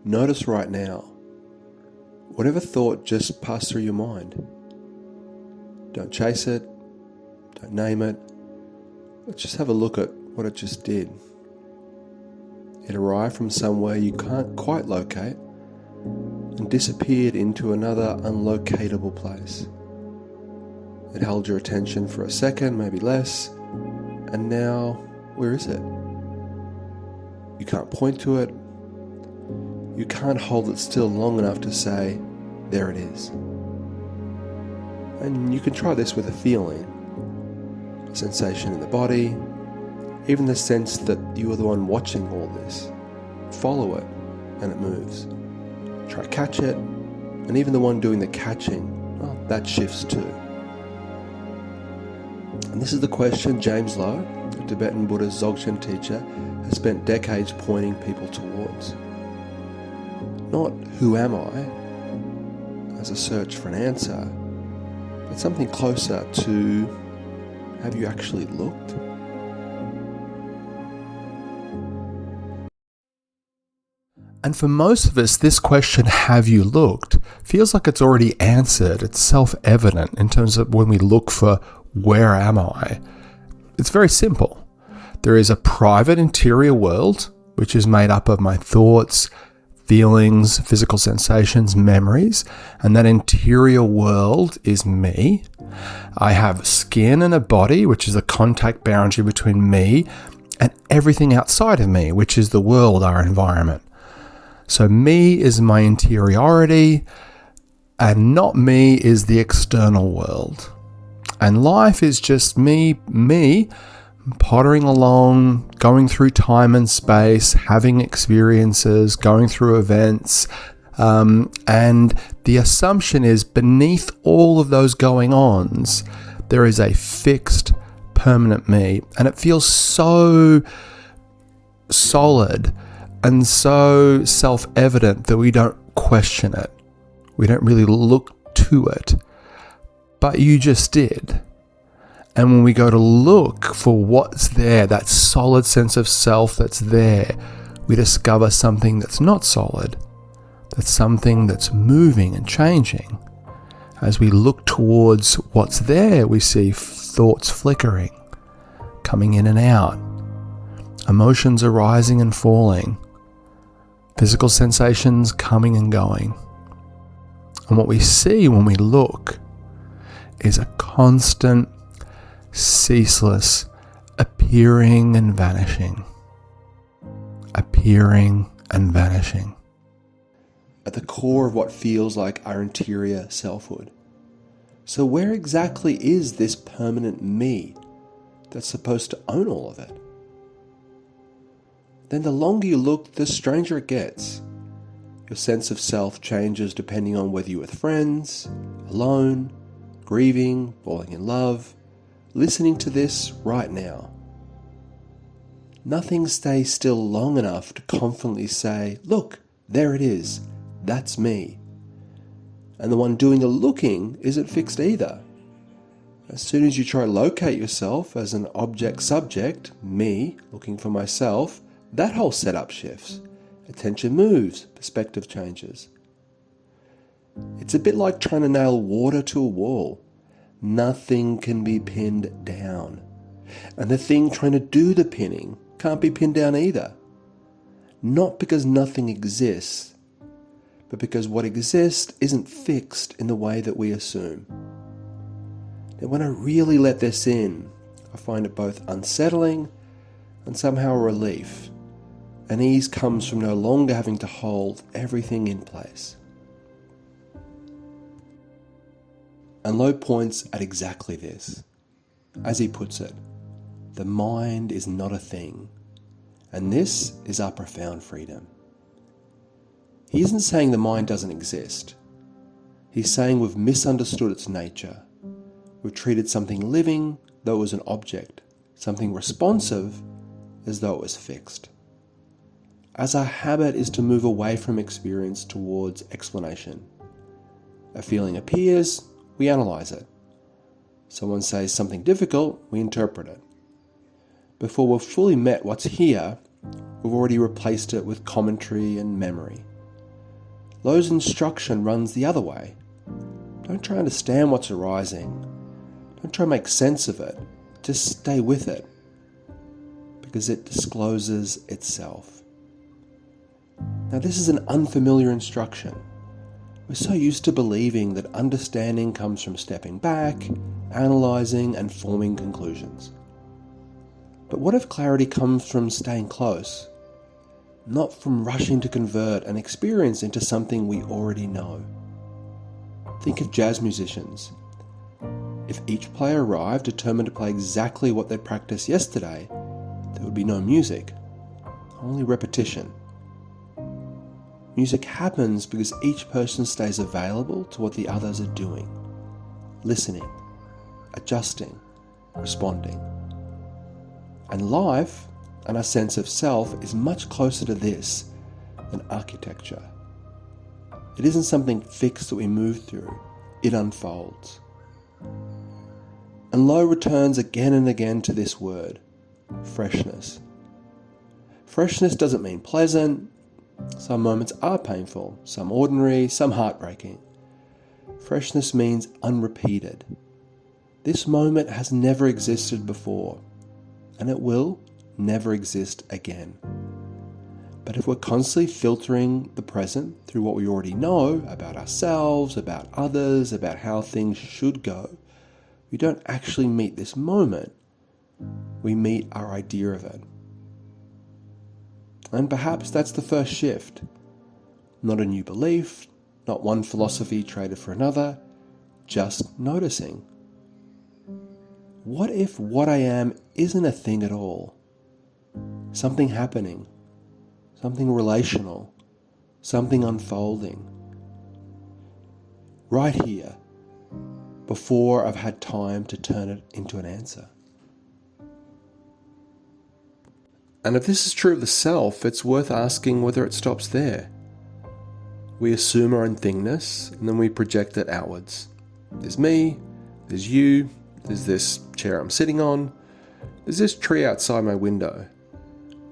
notice right now, whatever thought just passed through your mind. Don't chase it, don't name it. Let's just have a look at what it just did. It arrived from somewhere you can't quite locate and disappeared into another unlocatable place. It held your attention for a second, maybe less, and now, where is it? You can't point to it. You can't hold it still long enough to say, there it is. And you can try this with a feeling, a sensation in the body, even the sense that you are the one watching all this. Follow it, and it moves. Try catch it, and even the one doing the catching, well, that shifts too. And this is the question James Low, a Tibetan Buddhist Dzogchen teacher, has spent decades pointing people towards. Not who am I, as a search for an answer, but something closer to, have you actually looked? And for most of us, this question, have you looked, feels like it's already answered. It's self-evident in terms of when we look for where am I. It's very simple. There is a private interior world, which is made up of my thoughts, feelings, physical sensations, memories, and that interior world is me. I have skin and a body, which is a contact boundary between me and everything outside of me, which is the world, our environment. So me is my interiority, and not me is the external world. And life is just me pottering along, going through time and space, having experiences, going through events. And the assumption is beneath all of those going-ons, there is a fixed, permanent me. And it feels so solid and so self-evident that we don't question it. We don't really look to it. But you just did. And when we go to look for what's there, that solid sense of self that's there, we discover something that's not solid. That's something that's moving and changing. As we look towards what's there, we see thoughts flickering, coming in and out, emotions arising and falling, physical sensations coming and going. And what we see when we look is a constant, ceaseless appearing and vanishing. Appearing and vanishing. At the core of what feels like our interior selfhood. So where exactly is this permanent me that's supposed to own all of it? Then the longer you look, the stranger it gets. Your sense of self changes depending on whether you're with friends, alone, grieving, falling in love, listening to this right now. Nothing stays still long enough to confidently say, look, there it is, that's me. And the one doing the looking isn't fixed either. As soon as you try to locate yourself as an object-subject, me, looking for myself, that whole setup shifts. Attention moves, perspective changes. It's a bit like trying to nail water to a wall. Nothing can be pinned down. And the thing trying to do the pinning can't be pinned down either. Not because nothing exists, but because what exists isn't fixed in the way that we assume. Now, when I really let this in, I find it both unsettling and somehow a relief. And ease comes from no longer having to hold everything in place. And Low points at exactly this. As he puts it, the mind is not a thing, and this is our profound freedom. He isn't saying the mind doesn't exist. He's saying we've misunderstood its nature. We've treated something living though it was an object, something responsive as though it was fixed. As our habit is to move away from experience towards explanation. A feeling appears, we analyze it. Someone says something difficult, we interpret it. Before we've fully met what's here, we've already replaced it with commentary and memory. Low's instruction runs the other way. Don't try to understand what's arising. Don't try to make sense of it. Just stay with it, because it discloses itself. Now, this is an unfamiliar instruction. We're so used to believing that understanding comes from stepping back, analysing, and forming conclusions. But what if clarity comes from staying close, not from rushing to convert an experience into something we already know? Think of jazz musicians. If each player arrived determined to play exactly what they'd practiced yesterday, there would be no music, only repetition. Music happens because each person stays available to what the others are doing, listening, adjusting, responding. And life, and our sense of self, is much closer to this than architecture. It isn't something fixed that we move through, it unfolds. And Low returns again and again to this word, freshness. Freshness doesn't mean pleasant. Some moments are painful, some ordinary, some heartbreaking. Freshness means unrepeated. This moment has never existed before, and it will never exist again. But if we're constantly filtering the present through what we already know about ourselves, about others, about how things should go, we don't actually meet this moment. We meet our idea of it. And perhaps that's the first shift. Not a new belief, not one philosophy traded for another, just noticing. What if what I am isn't a thing at all? Something happening, something relational, something unfolding. Right here, before I've had time to turn it into an answer. And if this is true of the self, it's worth asking whether it stops there. We assume our own thingness, and then we project it outwards. There's me, there's you, there's this chair I'm sitting on, there's this tree outside my window.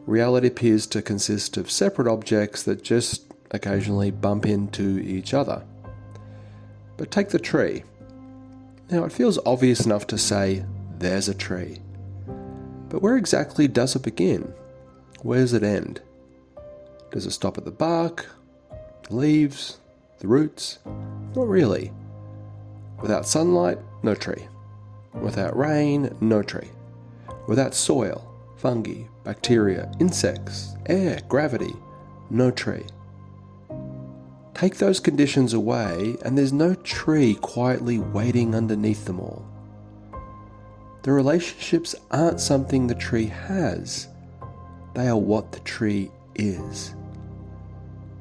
Reality appears to consist of separate objects that just occasionally bump into each other. But take the tree. Now, it feels obvious enough to say, there's a tree. But where exactly does it begin? Where does it end? Does it stop at the bark, the leaves, the roots? Not really. Without sunlight, no tree. Without rain, no tree. Without soil, fungi, bacteria, insects, air, gravity, no tree. Take those conditions away, and there's no tree quietly waiting underneath them all. The relationships aren't something the tree has. They are what the tree is.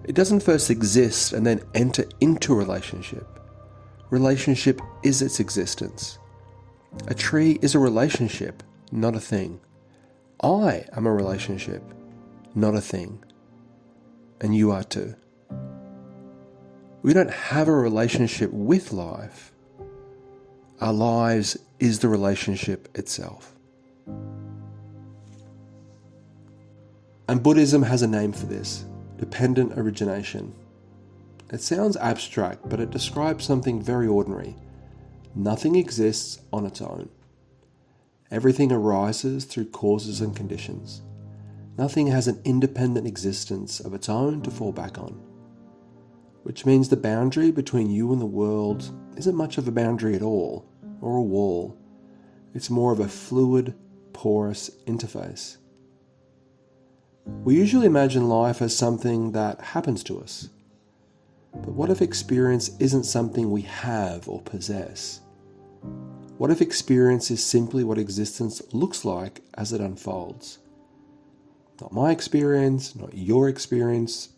It doesn't first exist and then enter into a relationship. Relationship is its existence. A tree is a relationship, not a thing. I am a relationship, not a thing. And you are too. We don't have a relationship with life. Our lives is the relationship itself. And Buddhism has a name for this, dependent origination. It sounds abstract, but it describes something very ordinary. Nothing exists on its own. Everything arises through causes and conditions. Nothing has an independent existence of its own to fall back on. Which means the boundary between you and the world isn't much of a boundary at all, or a wall. It's more of a fluid, porous interface. We usually imagine life as something that happens to us. But what if experience isn't something we have or possess? What if experience is simply what existence looks like as it unfolds? Not my experience, not your experience,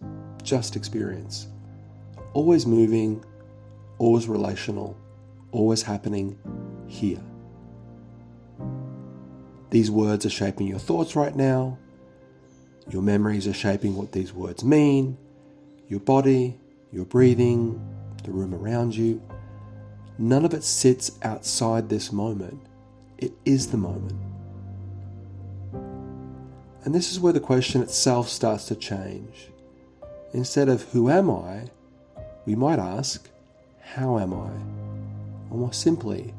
just experience. Always moving, always relational, always happening here. These words are shaping your thoughts right now. Your memories are shaping what these words mean. Your body, your breathing, the room around you. None of it sits outside this moment. It is the moment. And this is where the question itself starts to change. Instead of who am I, we might ask, how am I? Or more simply,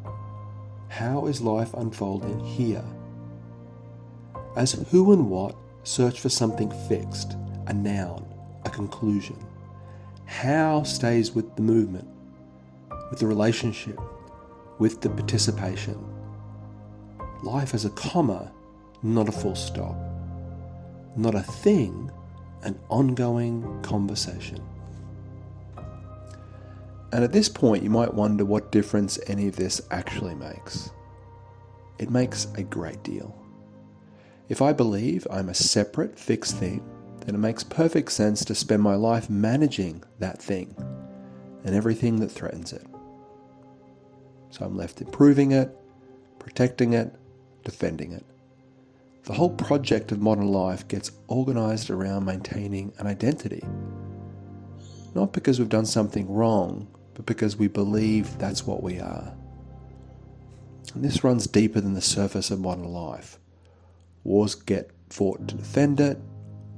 how is life unfolding here? As who and what search for something fixed, a noun, a conclusion. How stays with the movement, with the relationship, with the participation. Life as a comma, not a full stop. Not a thing, an ongoing conversation. And at this point, you might wonder what difference any of this actually makes. It makes a great deal. If I believe I'm a separate, fixed thing, then it makes perfect sense to spend my life managing that thing and everything that threatens it. So I'm left improving it, protecting it, defending it. The whole project of modern life gets organized around maintaining an identity. Not because we've done something wrong, but because we believe that's what we are. And this runs deeper than the surface of modern life. Wars get fought to defend it,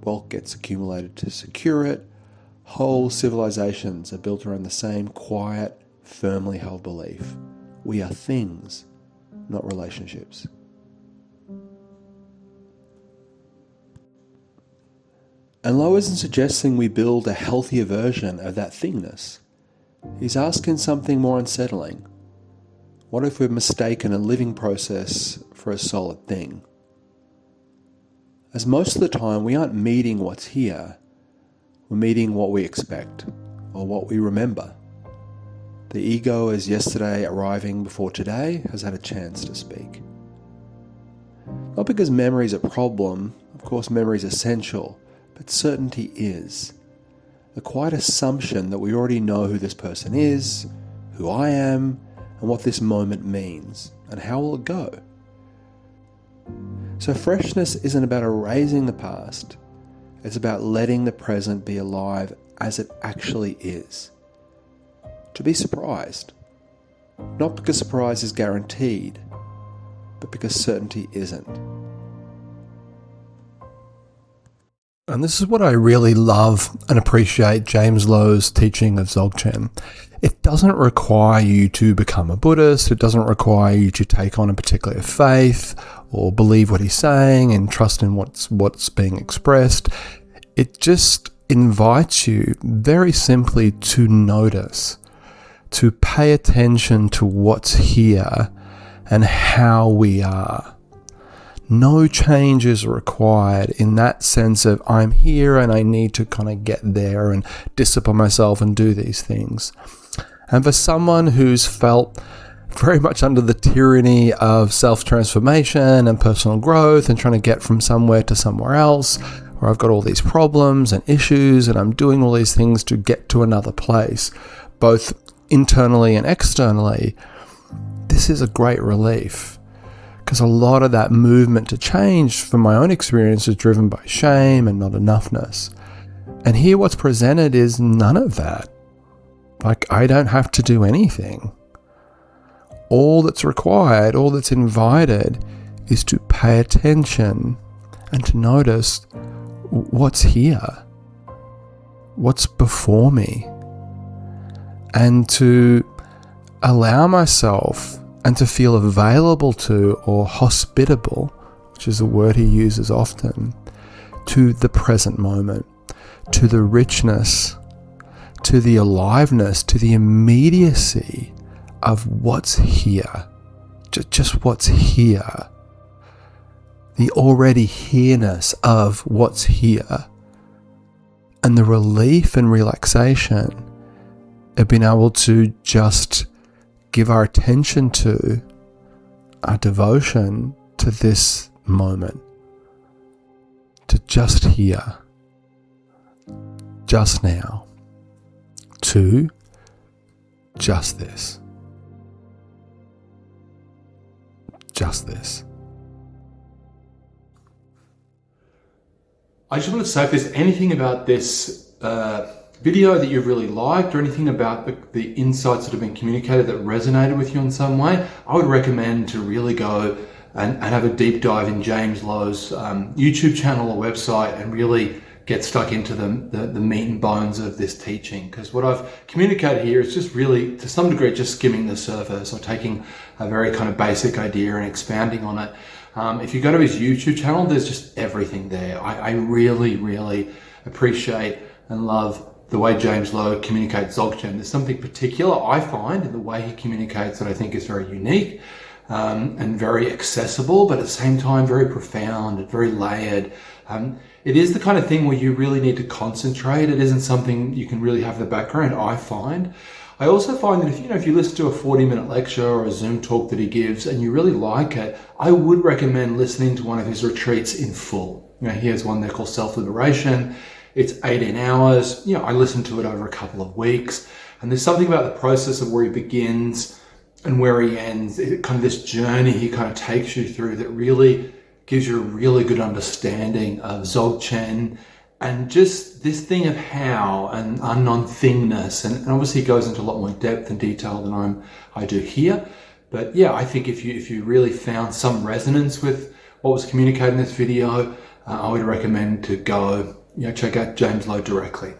wealth gets accumulated to secure it, whole civilizations are built around the same quiet, firmly held belief. We are things, not relationships. And Low isn't suggesting we build a healthier version of that thingness. He's asking something more unsettling. What if we've mistaken a living process for a solid thing? As most of the time we aren't meeting what's here, we're meeting what we expect or what we remember. The ego as yesterday arriving before today has had a chance to speak. Not because memory is a problem, of course memory is essential, but certainty is. The quiet assumption that we already know who this person is, who I am, and what this moment means, and how will it go. So freshness isn't about erasing the past, it's about letting the present be alive as it actually is. To be surprised, not because surprise is guaranteed, but because certainty isn't. And this is what I really love and appreciate James Low's teaching of Dzogchen. It doesn't require you to become a Buddhist. It doesn't require you to take on a particular faith or believe what he's saying and trust in what's being expressed. It just invites you very simply to notice, to pay attention to what's here and how we are. No change is required in that sense of I'm here and I need to kind of get there and discipline myself and do these things. And for someone who's felt very much under the tyranny of self-transformation and personal growth and trying to get from somewhere to somewhere else, where I've got all these problems and issues and I'm doing all these things to get to another place, both internally and externally, this is a great relief. Because a lot of that movement to change, from my own experience, is driven by shame and not enoughness. And here what's presented is none of that. Like, I don't have to do anything. All that's required, all that's invited, is to pay attention and to notice what's here, what's before me, and to allow myself and to feel available to, or hospitable, which is a word he uses often, to the present moment, to the richness, to the aliveness, to the immediacy of what's here, just what's here, the already here-ness of what's here, and the relief and relaxation of being able to just give our attention to, our devotion to this moment, to just here, just now, to just this, just this. I just want to say, if there's anything about this video that you've really liked, or anything about the insights that have been communicated that resonated with you in some way, I would recommend to really go and have a deep dive in James Low's YouTube channel or website and really get stuck into the meat and bones of this teaching, because what I've communicated here is just really, to some degree, just skimming the surface or taking a very kind of basic idea and expanding on it. If you go to his YouTube channel, there's just everything there. I really, really appreciate and love the way James Low communicates Dzogchen. There's something particular I find in the way he communicates that I think is very unique and very accessible, but at the same time very profound and very layered. It is the kind of thing where you really need to concentrate. It isn't something you can really have in the background, I find. I also find that if you listen to a 40-minute lecture or a Zoom talk that he gives and you really like it, I would recommend listening to one of his retreats in full. He has one there called Self-Liberation. It's 18 hours. I listened to it over a couple of weeks, and there's something about the process of where he begins and where he ends, kind of this journey he kind of takes you through that really gives you a really good understanding of Dzogchen and just this thing of how and unknown thingness. And obviously it goes into a lot more depth and detail than I do here. But yeah, I think if you really found some resonance with what was communicated in this video, I would recommend to go check out James Low directly.